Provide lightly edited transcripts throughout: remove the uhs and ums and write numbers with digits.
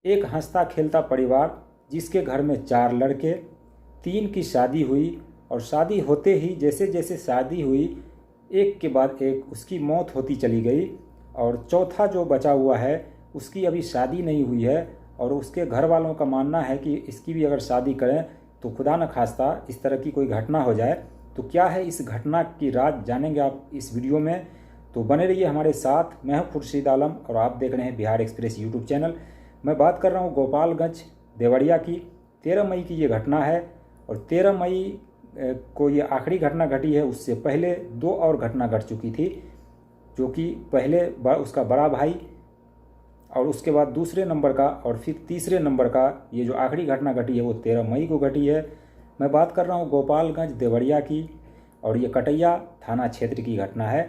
एक हंसता खेलता परिवार जिसके घर में 4 लड़के, 3 की शादी हुई और शादी होते ही जैसे जैसे शादी हुई एक के बाद एक उसकी मौत होती चली गई और चौथा जो बचा हुआ है उसकी अभी शादी नहीं हुई है और उसके घर वालों का मानना है कि इसकी भी अगर शादी करें तो खुदा न खास्ता इस तरह की कोई घटना हो जाए। तो क्या है इस घटना की राज जानेंगे आप इस वीडियो में, तो बने रहिए हमारे साथ। मैं हूं खुर्शीद आलम और आप देख रहे हैं बिहार एक्सप्रेस यूट्यूब चैनल। मैं बात कर रहा हूं गोपालगंज देवरिया की। 13 मई की ये घटना है और 13 मई को ये आखिरी घटना घटी है। उससे पहले 2 और घटना घट चुकी थी, जो कि पहले उसका बड़ा भाई और उसके बाद दूसरे नंबर का और फिर तीसरे नंबर का ये जो आखिरी घटना घटी है वो 13 मई को घटी है। मैं बात कर रहा हूँ गोपालगंज देवरिया की और ये कटैया थाना क्षेत्र की घटना है।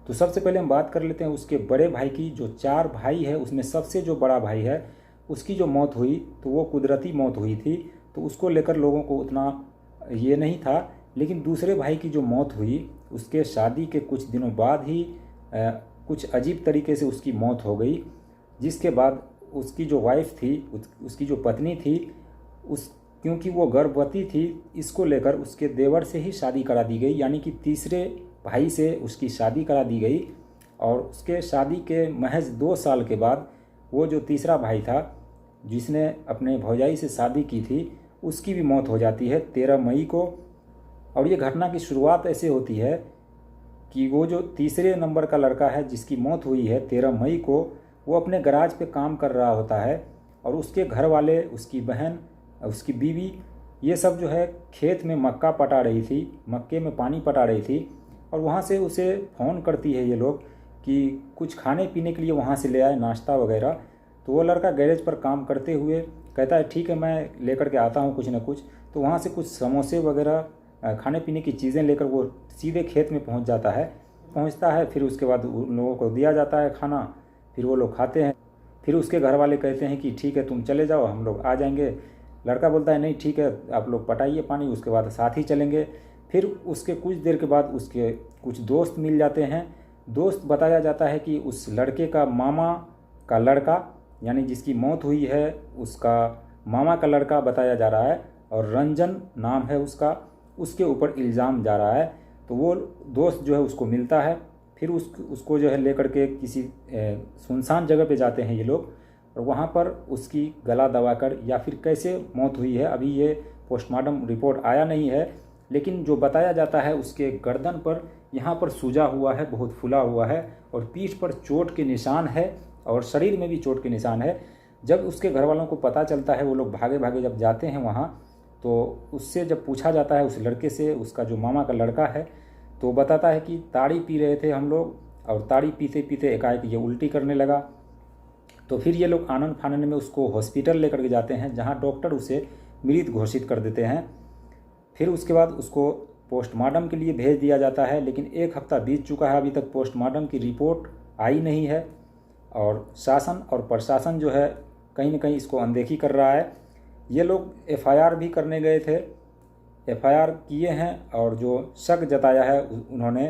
तो सबसे पहले हम बात कर लेते हैं उसके बड़े भाई की। जो 4 भाई है उसमें सबसे जो बड़ा भाई है उसकी जो मौत हुई तो वो कुदरती मौत हुई थी, तो उसको लेकर लोगों को उतना ये नहीं था। लेकिन दूसरे भाई की जो मौत हुई उसके शादी के कुछ दिनों बाद ही कुछ अजीब तरीके से उसकी मौत हो गई, जिसके बाद उसकी जो वाइफ थी उसकी जो पत्नी थी क्योंकि वो गर्भवती थी, इसको लेकर उसके देवर से ही शादी करा दी गई, यानी कि तीसरे भाई से उसकी शादी करा दी गई। और उसके शादी के महज 2 साल के बाद वो जो तीसरा भाई था जिसने अपने भौजाई से शादी की थी उसकी भी मौत हो जाती है 13 मई को। और ये घटना की शुरुआत ऐसे होती है कि वो जो तीसरे नंबर का लड़का है जिसकी मौत हुई है 13 मई को, वो अपने गराज पे काम कर रहा होता है और उसके घर वाले, उसकी बहन, उसकी बीवी, ये सब जो है खेत में मक्का पटा रही थी, मक्के में पानी पटा रही थी। और वहाँ से उसे फ़ोन करती है ये लोग कि कुछ खाने पीने के लिए वहाँ से ले आए, नाश्ता वगैरह। तो वो लड़का गैरेज पर काम करते हुए कहता है ठीक है मैं लेकर के आता हूँ कुछ ना कुछ। तो वहाँ से कुछ समोसे वगैरह खाने पीने की चीज़ें लेकर वो सीधे खेत में पहुँचता है। फिर उसके बाद उन लोगों को दिया जाता है खाना, फिर वो लोग खाते हैं। फिर उसके घर वाले कहते हैं कि ठीक है तुम चले जाओ, हम लोग आ जाएंगे। लड़का बोलता है नहीं ठीक है आप लोग पटाइए पानी, उसके बाद साथ ही चलेंगे। फिर उसके कुछ देर के बाद उसके कुछ दोस्त मिल जाते हैं। दोस्त बताया जाता है कि उस लड़के का मामा का लड़का, यानी जिसकी मौत हुई है उसका मामा का लड़का बताया जा रहा है और रंजन नाम है उसका, उसके ऊपर इल्ज़ाम जा रहा है। तो वो दोस्त जो है उसको मिलता है, फिर उसको जो है लेकर के किसी सुनसान जगह पे जाते हैं ये लोग और वहाँ पर उसकी गला दबाकर, या फिर कैसे मौत हुई है अभी ये पोस्टमार्टम रिपोर्ट आया नहीं है, लेकिन जो बताया जाता है उसके गर्दन पर यहाँ पर सूजा हुआ है, बहुत फूला हुआ है और पीठ पर चोट के निशान है और शरीर में भी चोट के निशान है। जब उसके घर वालों को पता चलता है, वो लोग भागे भागे जब जाते हैं वहाँ, तो उससे जब पूछा जाता है उस लड़के से, उसका जो मामा का लड़का है, तो बताता है कि ताड़ी पी रहे थे हम लोग और ताड़ी पीते पीते एकाएक ये उल्टी करने लगा। तो फिर ये लोग आनन फानन में उसको हॉस्पिटल लेकर के जाते हैं, जहाँ डॉक्टर उसे मृत घोषित कर देते हैं। फिर उसके बाद उसको पोस्टमार्टम के लिए भेज दिया जाता है, लेकिन 1 हफ्ता बीत चुका है, अभी तक पोस्टमार्टम की रिपोर्ट आई नहीं है और शासन और प्रशासन जो है कहीं ना कहीं इसको अनदेखी कर रहा है। ये लोग FIR भी करने गए थे, FIR किए हैं और जो शक जताया है उन्होंने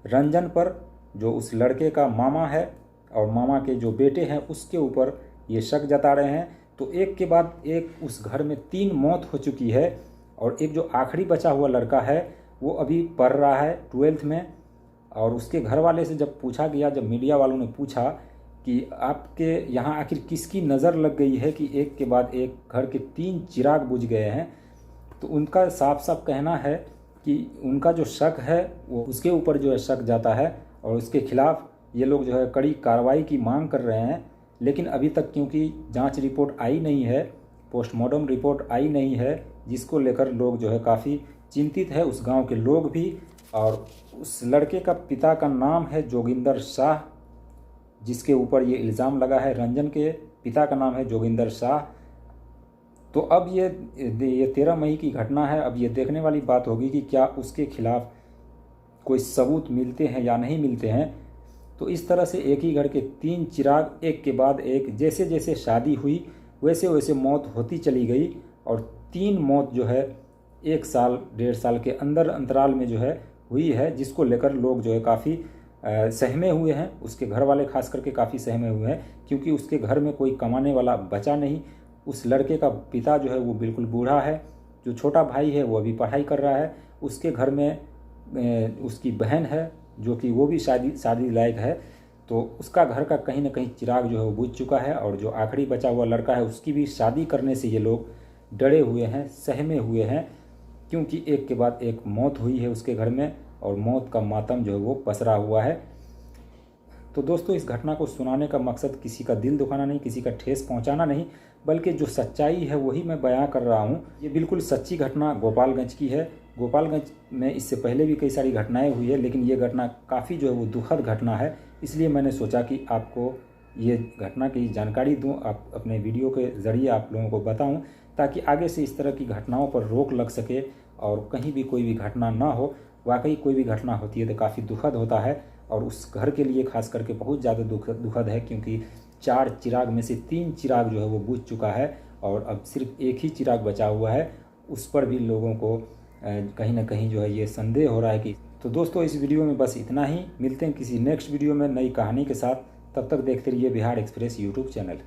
रंजन पर, जो उस लड़के का मामा है और मामा के जो बेटे हैं उसके ऊपर ये शक जता रहे हैं। तो एक के बाद एक उस घर में 3 मौत हो चुकी है और एक जो आखिरी बचा हुआ लड़का है वो अभी पढ़ रहा है 12th में। और उसके घर वाले से जब पूछा गया, जब मीडिया वालों ने पूछा कि आपके यहाँ आखिर किसकी नज़र लग गई है कि एक के बाद एक घर के 3 चिराग बुझ गए हैं, तो उनका साफ साफ कहना है कि उनका जो शक है वो उसके ऊपर जो है शक जाता है और उसके खिलाफ़ ये लोग जो है कड़ी कार्रवाई की मांग कर रहे हैं। लेकिन अभी तक क्योंकि जांच रिपोर्ट आई नहीं है, पोस्टमार्टम रिपोर्ट आई नहीं है, जिसको लेकर लोग जो है काफ़ी चिंतित है, उस गांव के लोग भी। और उस लड़के का पिता का नाम है जोगिंदर शाह, जिसके ऊपर ये इल्ज़ाम लगा है। रंजन के पिता का नाम है जोगिंदर शाह। तो अब ये 13 मई की घटना है। अब ये देखने वाली बात होगी कि क्या उसके खिलाफ़ कोई सबूत मिलते हैं या नहीं मिलते हैं। तो इस तरह से एक ही घर के 3 चिराग एक के बाद एक, जैसे जैसे शादी हुई वैसे वैसे मौत होती चली गई और 3 मौत जो है 1 साल 1.5 साल के अंदर अंतराल में जो है हुई है, जिसको लेकर लोग जो है काफ़ी सहमे हुए हैं, उसके घर वाले खास करके काफ़ी सहमे हुए हैं, क्योंकि उसके घर में कोई कमाने वाला बचा नहीं। उस लड़के का पिता जो है वो बिल्कुल बूढ़ा है, जो छोटा भाई है वो अभी पढ़ाई कर रहा है, उसके घर में उसकी बहन है जो कि वो भी शादी लायक है। तो उसका घर का कहीं ना कहीं चिराग जो है वो बुझ चुका है, और जो आखिरी बचा हुआ लड़का है उसकी भी शादी करने से ये लोग डरे हुए हैं, सहमे हुए हैं, क्योंकि एक के बाद एक मौत हुई है उसके घर में, और मौत का मातम जो है वो पसरा हुआ है। तो दोस्तों, इस घटना को सुनाने का मकसद किसी का दिल दुखाना नहीं, किसी का ठेस पहुंचाना नहीं, बल्कि जो सच्चाई है वही मैं बयां कर रहा हूं। ये बिल्कुल सच्ची घटना गोपालगंज की है। गोपालगंज में इससे पहले भी कई सारी घटनाएं हुई है, लेकिन ये घटना काफ़ी जो है वो दुखद घटना है। इसलिए मैंने सोचा कि आपको ये घटना की जानकारी दूं, आप अपने वीडियो के ज़रिए आप लोगों को बताऊं, ताकि आगे से इस तरह की घटनाओं पर रोक लग सके और कहीं भी कोई भी घटना ना हो। वाकई कोई भी घटना होती है तो काफ़ी दुखद होता है, और उस घर के लिए खास करके बहुत ज़्यादा दुखद है, क्योंकि 4 चिराग में से 3 चिराग जो है वो बुझ चुका है, और अब सिर्फ एक ही चिराग बचा हुआ है। उस पर भी लोगों को कहीं ना कहीं जो है ये संदेह हो रहा है कि। तो दोस्तों, इस वीडियो में बस इतना ही। मिलते हैं किसी नेक्स्ट वीडियो में नई कहानी के साथ। तब तक देखते रहिए बिहार एक्सप्रेस यूट्यूब चैनल।